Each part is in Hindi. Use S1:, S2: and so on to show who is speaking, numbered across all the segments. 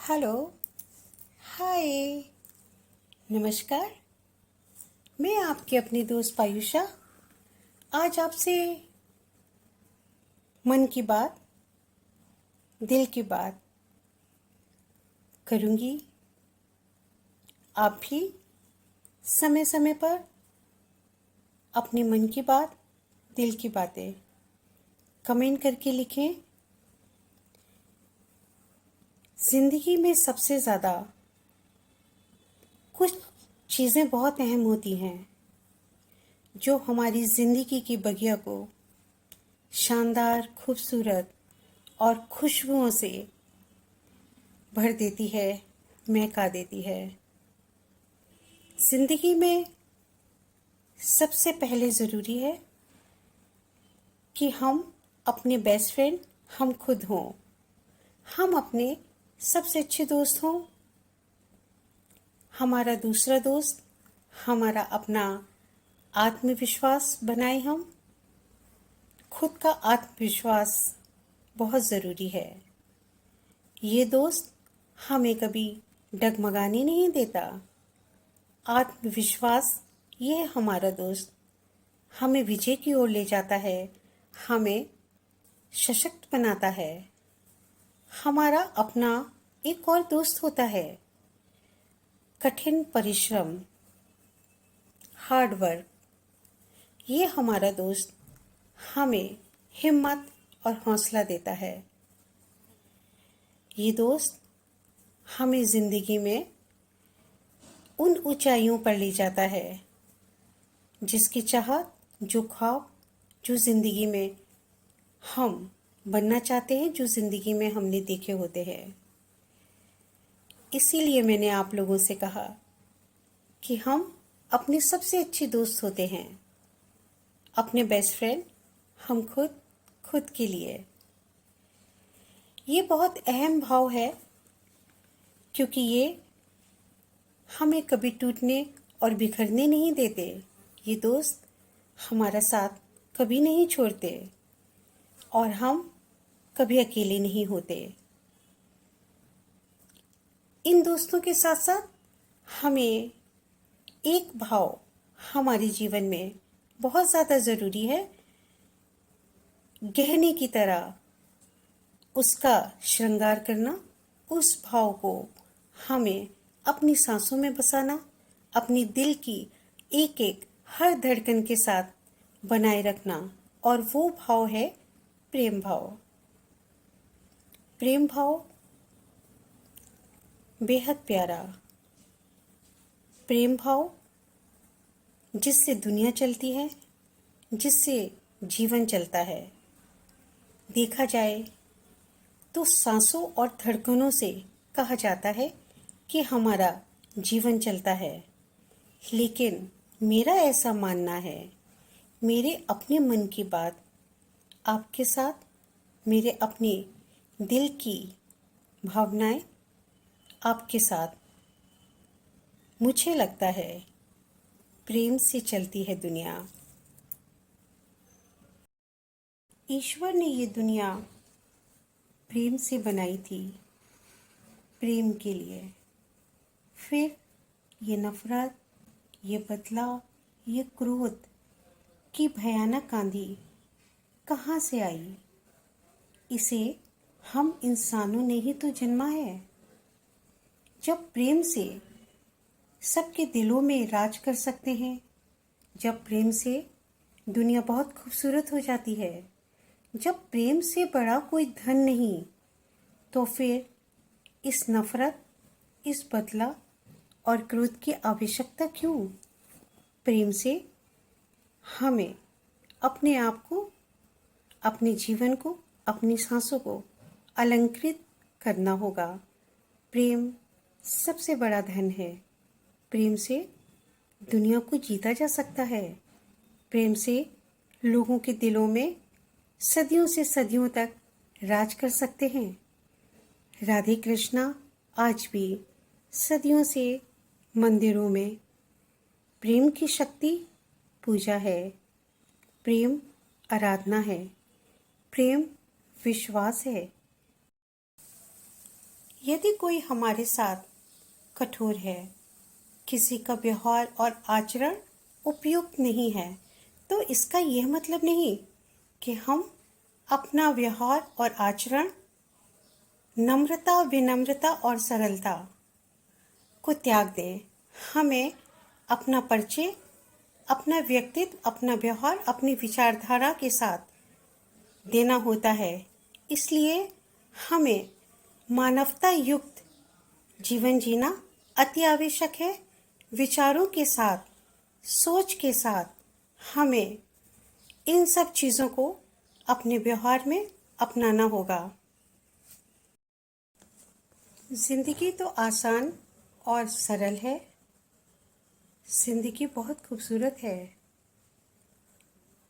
S1: हेलो। हाय। नमस्कार। मैं आपकी अपनी दोस्त पायुषा आज आपसे मन की बात, दिल की बात करूंगी। आप भी समय समय पर अपने मन की बात, दिल की बातें कमेंट करके लिखें। जिंदगी में सबसे ज़्यादा कुछ चीज़ें बहुत अहम होती हैं जो हमारी ज़िंदगी की बगिया को शानदार, खूबसूरत और खुशबुओं से भर देती है, महका देती है। जिंदगी में सबसे पहले ज़रूरी है कि हम अपने बेस्ट फ्रेंड हम खुद हों, हम अपने सबसे अच्छे दोस्त हों। हमारा दूसरा दोस्त हमारा अपना आत्मविश्वास बनाए। हम खुद का आत्मविश्वास बहुत ज़रूरी है। ये दोस्त हमें कभी डगमगाने नहीं देता। आत्मविश्वास ये हमारा दोस्त हमें विजय की ओर ले जाता है, हमें सशक्त बनाता है। हमारा अपना एक और दोस्त होता है, कठिन परिश्रम, हार्ड वर्क। ये हमारा दोस्त हमें हिम्मत और हौसला देता है। ये दोस्त हमें जिंदगी में उन ऊंचाइयों पर ले जाता है जिसकी चाहत, जो ख्वाब, जो जिंदगी में हम बनना चाहते हैं, जो जिंदगी में हमने देखे होते हैं। इसीलिए मैंने आप लोगों से कहा कि हम अपने सबसे अच्छे दोस्त होते हैं, अपने बेस्ट फ्रेंड हम खुद खुद के लिए। ये बहुत अहम भाव है क्योंकि ये हमें कभी टूटने और बिखरने नहीं देते। ये दोस्त हमारा साथ कभी नहीं छोड़ते और हम कभी अकेले नहीं होते। इन दोस्तों के साथ साथ हमें एक भाव हमारे जीवन में बहुत ज़्यादा ज़रूरी है, गहने की तरह उसका श्रृंगार करना। उस भाव को हमें अपनी सांसों में बसाना, अपनी दिल की एक एक हर धड़कन के साथ बनाए रखना। और वो भाव है प्रेम भाव। प्रेम भाव बेहद प्यारा। प्रेम भाव जिससे दुनिया चलती है, जिससे जीवन चलता है। देखा जाए तो सांसों और धड़कनों से कहा जाता है कि हमारा जीवन चलता है। लेकिन मेरा ऐसा मानना है, मेरे अपने मन की बात आपके साथ, मेरे अपने दिल की भावनाएं आपके साथ, मुझे लगता है प्रेम से चलती है दुनिया। ईश्वर ने ये दुनिया प्रेम से बनाई थी, प्रेम के लिए। फिर ये नफरत, ये बदला, ये क्रोध की भयानक आंधी कहाँ से आई? इसे हम इंसानों ने ही तो जन्मा है। जब प्रेम से सबके दिलों में राज कर सकते हैं, जब प्रेम से दुनिया बहुत खूबसूरत हो जाती है, जब प्रेम से बड़ा कोई धन नहीं, तो फिर इस नफरत, इस बदला और क्रोध की आवश्यकता क्यों? प्रेम से हमें अपने आप को, अपने जीवन को, अपनी सांसों को अलंकृत करना होगा। प्रेम सबसे बड़ा धन है। प्रेम से दुनिया को जीता जा सकता है। प्रेम से लोगों के दिलों में सदियों से सदियों तक राज कर सकते हैं। राधे कृष्णा आज भी सदियों से मंदिरों में प्रेम की शक्ति पूजा है, प्रेम आराधना है, प्रेम विश्वास है। यदि कोई हमारे साथ कठोर है, किसी का व्यवहार और आचरण उपयुक्त नहीं है, तो इसका यह मतलब नहीं कि हम अपना व्यवहार और आचरण, नम्रता, विनम्रता और सरलता को त्याग दें। हमें अपना परिचय, अपना व्यक्तित्व, अपना व्यवहार अपनी विचारधारा के साथ देना होता है। इसलिए हमें मानवता युक्त जीवन जीना अति आवश्यक है। विचारों के साथ, सोच के साथ हमें इन सब चीज़ों को अपने व्यवहार में अपनाना होगा। जिंदगी तो आसान और सरल है। जिंदगी बहुत खूबसूरत है।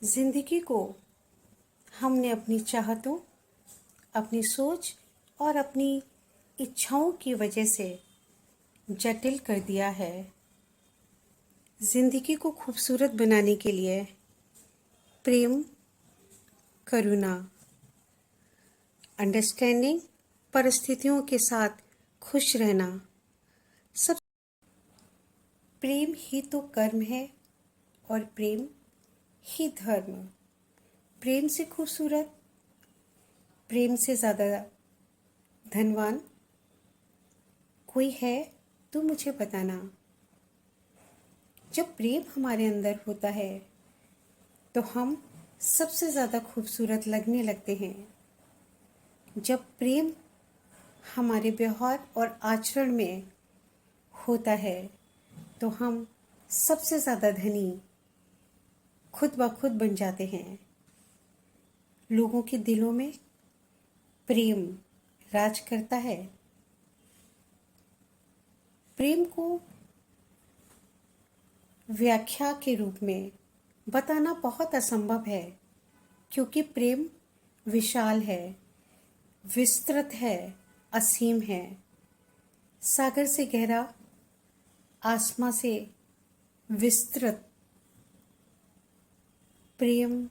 S1: जिंदगी को हमने अपनी चाहतों, अपनी सोच और अपनी इच्छाओं की वजह से जटिल कर दिया है। जिंदगी को खूबसूरत बनाने के लिए प्रेम, करुणा, अंडरस्टैंडिंग, परिस्थितियों के साथ खुश रहना, सब प्रेम ही तो कर्म है और प्रेम ही धर्म। प्रेम से खूबसूरत, प्रेम से ज़्यादा धनवान कोई है तो मुझे बताना। जब प्रेम हमारे अंदर होता है तो हम सबसे ज़्यादा खूबसूरत लगने लगते हैं। जब प्रेम हमारे व्यवहार और आचरण में होता है तो हम सबसे ज़्यादा धनी खुद ब खुद बन जाते हैं। लोगों के दिलों में प्रेम राज करता है। प्रेम को व्याख्या के रूप में बताना बहुत असंभव है, क्योंकि प्रेम विशाल है, विस्तृत है, असीम है। सागर से गहरा, आसमां से विस्तृत प्रेम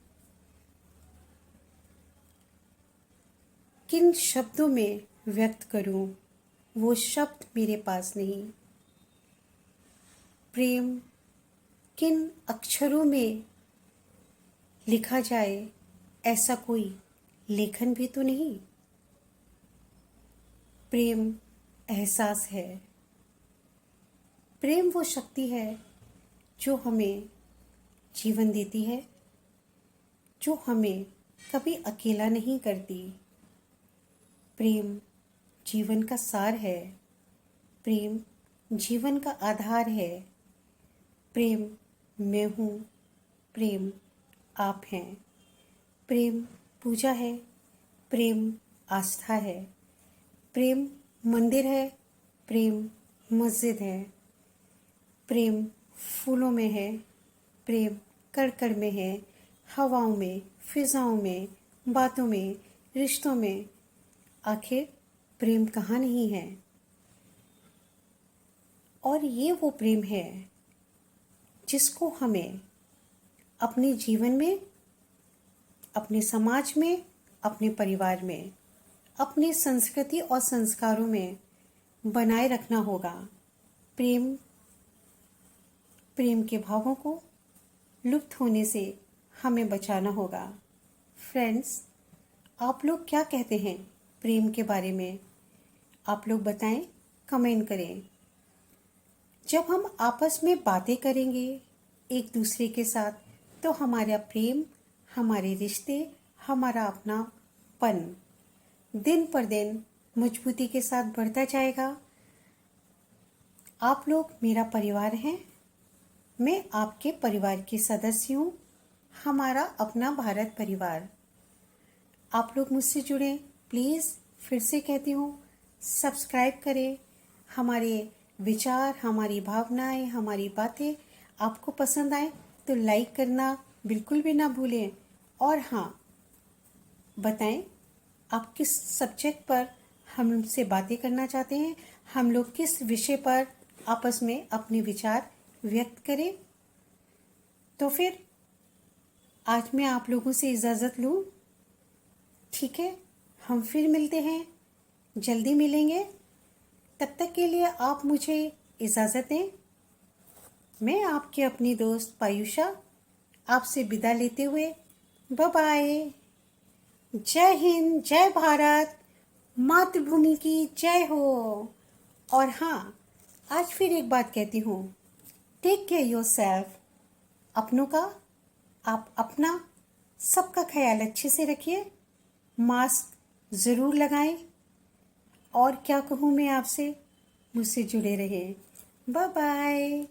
S1: किन शब्दों में व्यक्त करूं, वो शब्द मेरे पास नहीं। प्रेम किन अक्षरों में लिखा जाए, ऐसा कोई लेखन भी तो नहीं। प्रेम एहसास है। प्रेम वो शक्ति है जो हमें जीवन देती है, जो हमें कभी अकेला नहीं करती। प्रेम जीवन का सार है। प्रेम जीवन का आधार है। प्रेम मैं हूँ, प्रेम आप हैं। प्रेम पूजा है, प्रेम आस्था है। प्रेम मंदिर है, प्रेम मस्जिद है। प्रेम फूलों में है, प्रेम कण में है, हवाओं में, फिजाओं में, बातों में, रिश्तों में। आखिर प्रेम कहाँ नहीं है। और ये वो प्रेम है जिसको हमें अपने जीवन में, अपने समाज में, अपने परिवार में, अपनी संस्कृति और संस्कारों में बनाए रखना होगा। प्रेम के भावों को लुप्त होने से हमें बचाना होगा। फ्रेंड्स, आप लोग क्या कहते हैं प्रेम के बारे में? आप लोग बताएं, कमेंट करें। जब हम आपस में बातें करेंगे एक दूसरे के साथ, तो हमारा प्रेम, हमारे रिश्ते, हमारा अपनापन दिन पर दिन मजबूती के साथ बढ़ता जाएगा। आप लोग मेरा परिवार हैं, मैं आपके परिवार की सदस्य हूँ, हमारा अपना भारत परिवार। आप लोग मुझसे जुड़ें, प्लीज़ फिर से कहती हूँ, सब्सक्राइब करें। हमारे विचार, हमारी भावनाएं, हमारी बातें आपको पसंद आए तो लाइक करना बिल्कुल भी ना भूलें। और हाँ, बताएं आप किस सब्जेक्ट पर हमसे बातें करना चाहते हैं, हम लोग किस विषय पर आपस में अपने विचार व्यक्त करें। तो फिर आज मैं आप लोगों से इजाज़त लूँ, ठीक है? हम फिर मिलते हैं, जल्दी मिलेंगे। तब तक के लिए आप मुझे इजाज़त दें। मैं आपकी अपनी दोस्त पायुषा आपसे विदा लेते हुए बाय बाय। जय हिंद, जय भारत, मातृभूमि की जय हो। और हाँ, आज फिर एक बात कहती हूँ, टेक केयर योरसेल्फ। अपनों का, आप अपना सबका ख्याल अच्छे से रखिए, मास्क ज़रूर लगाएं। और क्या कहूँ मैं आपसे, मुझसे जुड़े रहें। Bye bye.